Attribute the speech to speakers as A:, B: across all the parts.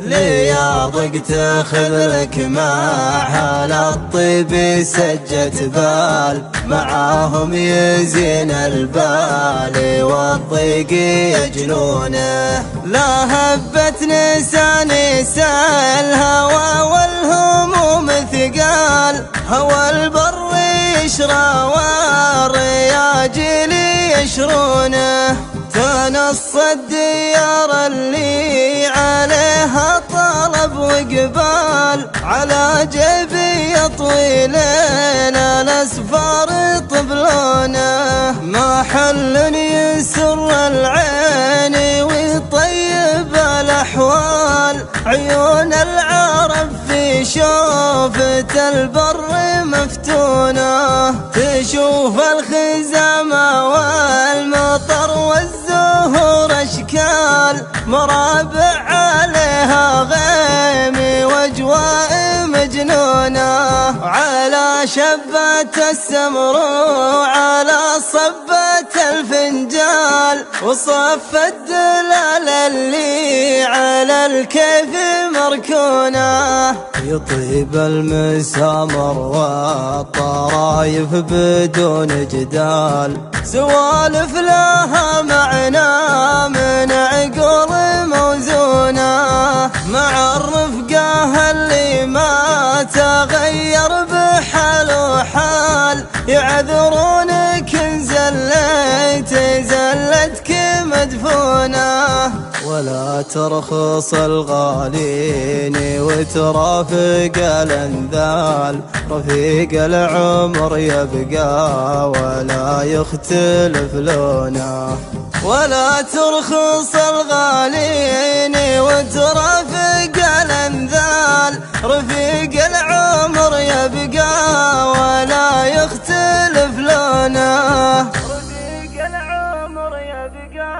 A: لياضك تاخذ لك معها للطيب سجة بال، معاهم يزين البال والضيق يجنونه. لا هبت نسان الهوى والهموم ثقال، هوى البر يشرى والرياجيل يشرونه. تنص الديار اللي عليها طلب وقبال، على جبي طويلين الاسفار طبلونه. ما حل يسر العين ويطيب الاحوال، عيون العرب في شوفة البر مفتونه. تشوف الخزامة والمطر والزهور اشكال، مرابع عليها غيم واجواء مجنونه. على شبة السمر وعلى صبة الفنجال، وصف الدلال اللي على الكيف مركونه. يطيب المسامر والطرايف بدون جدال، سوالف لها معنى من عقول موزونه. مع الرفقة اللي ما تغير بحال وحال، يعذرونك ان زليت زلتك مدفونه. ولا ترخص الغالين وترافق الانذال، رفيق العمر يبقى ولا يختلف لونه. ولا ترخص الغالين وترافق الانذال، رفيق العمر يبقى ولا يختلف لونه. رفيق العمر يبقى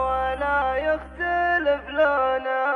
A: ولا يختلف لونه.